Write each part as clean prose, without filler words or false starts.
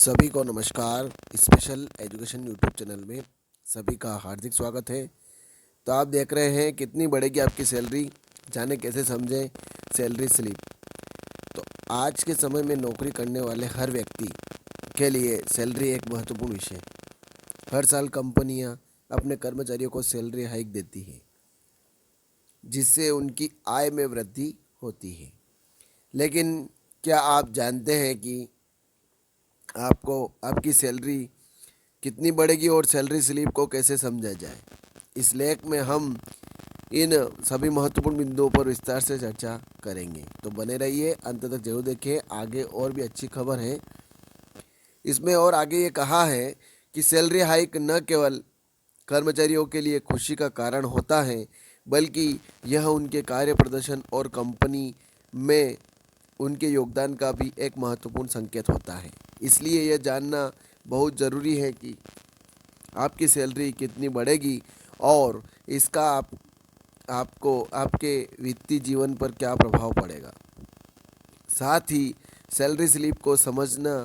सभी को नमस्कार। स्पेशल एजुकेशन यूट्यूब चैनल में सभी का हार्दिक स्वागत है। तो आप देख रहे हैं कितनी बढ़ेगी आपकी सैलरी, जाने कैसे समझें सैलरी स्लिप। तो आज के समय में नौकरी करने वाले हर व्यक्ति के लिए सैलरी एक महत्वपूर्ण विषय है। हर साल कंपनियां अपने कर्मचारियों को सैलरी हाइक देती है, जिससे उनकी आय में वृद्धि होती है। लेकिन क्या आप जानते हैं कि आपको आपकी सैलरी कितनी बढ़ेगी और सैलरी स्लिप को कैसे समझा जाए? इस लेख में हम इन सभी महत्वपूर्ण बिंदुओं पर विस्तार से चर्चा करेंगे। तो बने रहिए, अंत तक जरूर देखें। आगे और भी अच्छी खबर है इसमें। और आगे ये कहा है कि सैलरी हाइक न केवल कर्मचारियों के लिए खुशी का कारण होता है, बल्कि यह उनके कार्य प्रदर्शन और कंपनी में उनके योगदान का भी एक महत्वपूर्ण संकेत होता है। इसलिए यह जानना बहुत ज़रूरी है कि आपकी सैलरी कितनी बढ़ेगी और इसका आपको आपके वित्तीय जीवन पर क्या प्रभाव पड़ेगा। साथ ही सैलरी स्लिप को समझना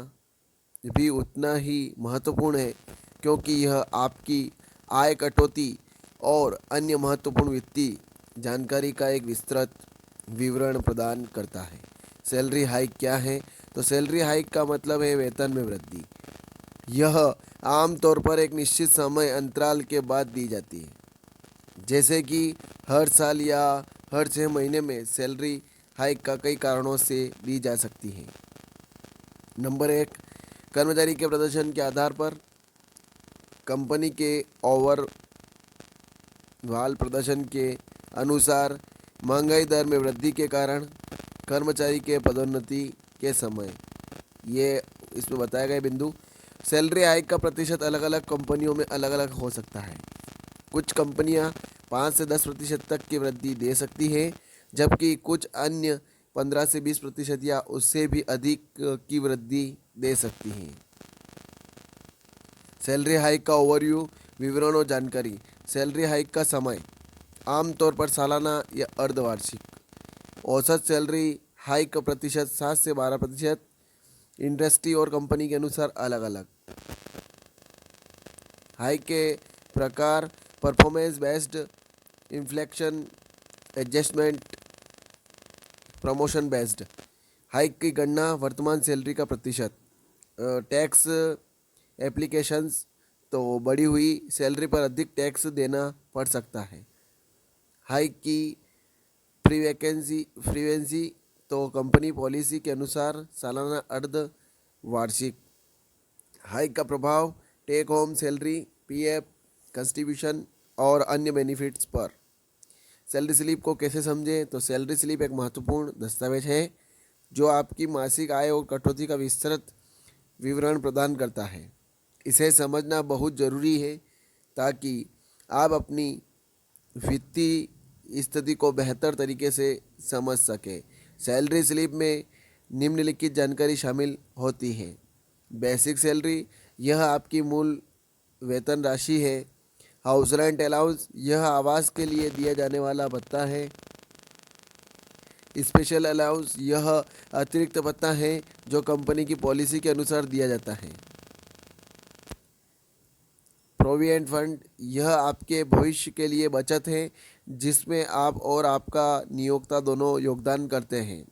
भी उतना ही महत्वपूर्ण है, क्योंकि यह आपकी आय कटौती और अन्य महत्वपूर्ण वित्तीय जानकारी का एक विस्तृत विवरण प्रदान करता है। सैलरी हाइक क्या है? तो सैलरी हाइक का मतलब है वेतन में वृद्धि। यह आमतौर पर एक निश्चित समय अंतराल के बाद दी जाती है, जैसे कि हर साल या हर 6 महीने में। सैलरी हाइक का कई कारणों से दी जा सकती है। नंबर 1, कर्मचारी के प्रदर्शन के आधार पर। कंपनी के ओवरऑल प्रदर्शन के अनुसार महंगाई दर में वृद्धि के कारण कर्मचारी के पदोन्नति के समय, ये इसमें बताया गया बिंदु। सैलरी हाइक का प्रतिशत अलग अलग कंपनियों में अलग अलग हो सकता है। कुछ कंपनियां 5 से 10% तक की वृद्धि दे सकती है, जबकि कुछ अन्य 15 से 20% या उससे भी अधिक की वृद्धि दे सकती हैं। सैलरी हाइक का ओवरव्यू, विवरण और जानकारी। सैलरी हाइक का समय आमतौर पर सालाना या अर्धवार्षिक। औसत सैलरी हाइक का प्रतिशत 7 से 12%। इंडस्ट्री और कंपनी के अनुसार अलग अलग। हाइक के प्रकार: performance based, inflection adjustment, promotion based. Hike की गणना: वर्तमान सैलरी का प्रतिशत। टैक्स एप्लीकेशंस, तो बढ़ी हुई सैलरी पर अधिक टैक्स देना पड़ सकता है। हाइक की फ्रीक्वेंसी, तो कंपनी पॉलिसी के अनुसार सालाना, अर्ध वार्षिक। हाइक का प्रभाव: take home salary, PF contribution और अन्य बेनिफिट्स पर। सैलरी स्लिप को कैसे समझें? तो सैलरी स्लिप एक महत्वपूर्ण दस्तावेज है जो आपकी मासिक आय और कटौती का विस्तृत विवरण प्रदान करता है। इसे समझना बहुत ज़रूरी है ताकि आप अपनी वित्तीय स्थिति को बेहतर तरीके से समझ सकें। सैलरी स्लिप में निम्नलिखित जानकारी शामिल होती है। बेसिक सैलरी, यह आपकी मूल वेतन राशि है। हाउस रेंट अलाउंस, यह आवास के लिए दिया जाने वाला भत्ता है। स्पेशल अलाउंस, यह अतिरिक्त भत्ता है जो कंपनी की पॉलिसी के अनुसार दिया जाता है। प्रोविडेंट फंड, यह आपके भविष्य के लिए बचत है जिसमें आप और आपका नियोक्ता दोनों योगदान करते हैं।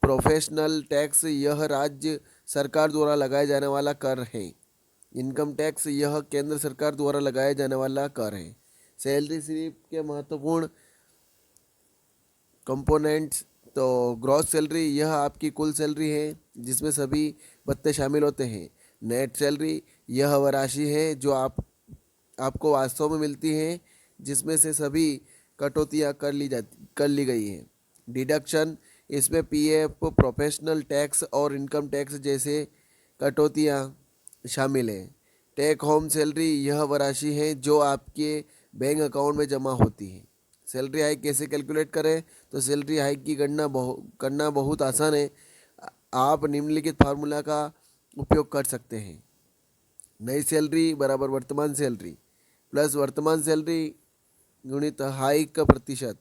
प्रोफेशनल टैक्स, यह राज्य सरकार द्वारा लगाए जाने वाला कर है। इनकम टैक्स, यह केंद्र सरकार द्वारा लगाए जाने वाला कर है। सैलरी स्लिप के महत्वपूर्ण कंपोनेंट्स, तो ग्रॉस सैलरी, यह आपकी कुल सैलरी है जिसमें सभी भत्ते शामिल होते हैं। नेट सैलरी, यह वह राशि है जो आपको वास्तव में मिलती है, जिसमें से सभी कटौतियाँ कर ली गई हैं। डिडक्शन, इसमें पीएफ, प्रोफेशनल टैक्स और इनकम टैक्स जैसे कटौतियाँ शामिल हैं। टेक होम सैलरी, यह वह राशि है जो आपके बैंक अकाउंट में जमा होती है। सैलरी हाइक कैसे कैलकुलेट करें? तो सैलरी हाइक की गणना करना बहुत आसान है। आप निम्नलिखित फार्मूला का उपयोग कर सकते हैं। नई सैलरी बराबर वर्तमान सैलरी प्लस वर्तमान सैलरी गुणित हाइक का प्रतिशत।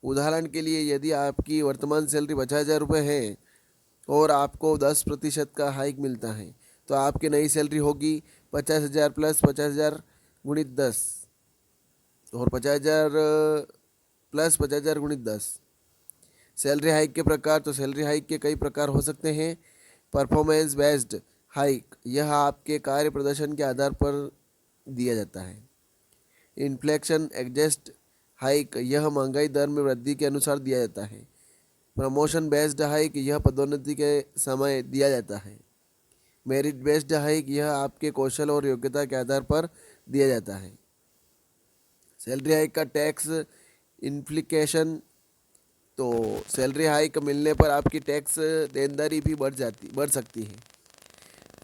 उदाहरण के लिए, यदि आपकी वर्तमान सैलरी 50,000 रुपये है और आपको 10% का हाइक मिलता है, तो आपकी नई सैलरी होगी 50,000 प्लस 50,000 गुणित 10 और 50,000 प्लस 50,000 गुणित 10। सैलरी हाइक के प्रकार, तो सैलरी हाइक के कई प्रकार हो सकते हैं। परफॉर्मेंस बेस्ड हाइक, यह आपके कार्य प्रदर्शन के आधार पर दिया जाता है। इन्फ्लेक्शन एडजस्ट हाइक, यह महंगाई दर में वृद्धि के अनुसार दिया जाता है। प्रमोशन बेस्ड हाइक, यह पदोन्नति के समय दिया जाता है। मेरिट बेस्ड हाइक, यह आपके कौशल और योग्यता के आधार पर दिया जाता है। सैलरी हाइक का टैक्स इम्प्लीकेशन, तो सैलरी हाइक मिलने पर आपकी टैक्स देनदारी भी बढ़ सकती है।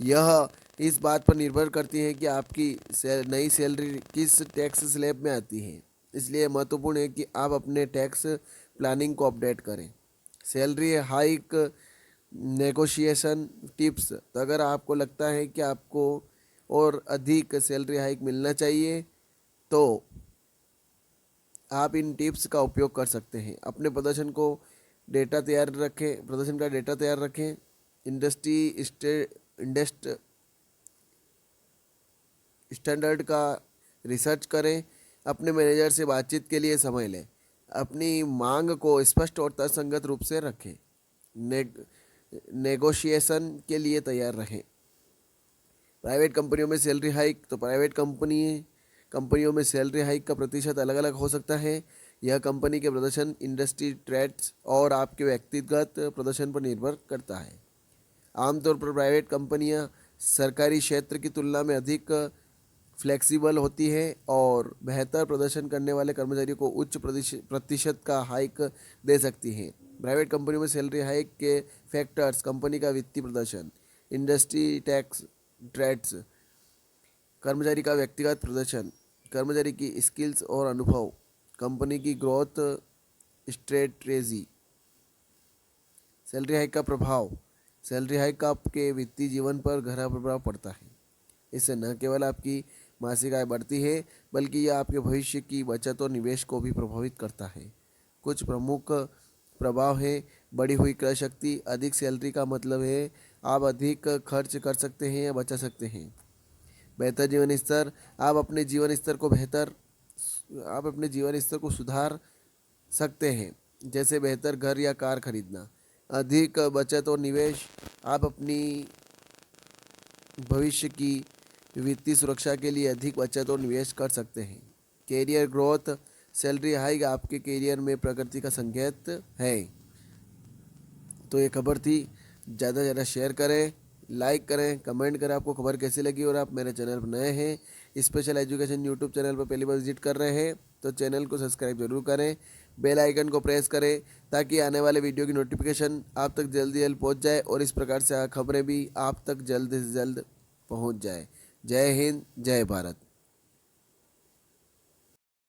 यह इस बात पर निर्भर करती है कि आपकी नई सैलरी किस टैक्स स्लैब में आती है, इसलिए महत्वपूर्ण है कि आप अपने टैक्स प्लानिंग को अपडेट करें। सैलरी हाइक नेगोशिएशन टिप्स, तो अगर आपको लगता है कि आपको और अधिक सैलरी हाइक मिलना चाहिए तो आप इन टिप्स का उपयोग कर सकते हैं। अपने प्रदर्शन का डेटा तैयार रखें। इंडस्ट्री स्टैंडर्ड का रिसर्च करें। अपने मैनेजर से बातचीत के लिए समय लें। अपनी मांग को स्पष्ट और तर्कसंगत रूप से रखें। नेगोशिएशन के लिए तैयार रहें। प्राइवेट कंपनियों में सैलरी हाइक, तो प्राइवेट कंपनियों में सैलरी हाइक का प्रतिशत अलग अलग हो सकता है। यह कंपनी के प्रदर्शन, इंडस्ट्री ट्रेंड्स और आपके व्यक्तिगत प्रदर्शन पर निर्भर करता है। आमतौर पर प्राइवेट कंपनियां सरकारी क्षेत्र की तुलना में अधिक फ्लेक्सिबल होती है और बेहतर प्रदर्शन करने वाले कर्मचारियों को उच्च प्रतिशत का हाइक दे सकती हैं। प्राइवेट कंपनियों में सैलरी हाइक के फैक्टर्स: कंपनी का वित्तीय प्रदर्शन, इंडस्ट्री टैक्स ट्रेड्स, कर्मचारी का व्यक्तिगत प्रदर्शन, कर्मचारी की स्किल्स और अनुभव, कंपनी की ग्रोथ स्ट्रेटजी। सैलरी हाइक का प्रभाव, सैलरी हाइक का आपके वित्तीय जीवन पर गहरा प्रभाव पड़ता है। इससे न केवल आपकी मासिक आय बढ़ती है बल्कि यह आपके भविष्य की बचत और निवेश को भी प्रभावित करता है। कुछ प्रमुख प्रभाव है। बढ़ी हुई क्रय शक्ति, अधिक सैलरी का मतलब है आप अधिक खर्च कर सकते हैं या बचा सकते हैं। बेहतर जीवन स्तर, आप अपने जीवन स्तर को सुधार सकते हैं, जैसे बेहतर घर या कार खरीदना। अधिक बचत और निवेश, आप अपनी भविष्य की वित्तीय सुरक्षा के लिए अधिक बचत और निवेश कर सकते हैं। कैरियर ग्रोथ, सैलरी हाइक आपके कैरियर में प्रगति का संकेत है। तो ये खबर थी, ज़्यादा से ज़्यादा शेयर करें, लाइक करें, कमेंट करें आपको खबर कैसी लगी। और आप मेरे चैनल पर नए हैं, स्पेशल एजुकेशन यूट्यूब चैनल पर पहली बार विजिट कर रहे हैं तो चैनल को सब्सक्राइब जरूर करें, बेल आइकन को प्रेस करें ताकि आने वाले वीडियो की नोटिफिकेशन आप तक जल्द पहुंच जाए और इस प्रकार से खबरें भी आप तक जल्द से जल्द पहुंच जाए। जय हिंद, जय भारत।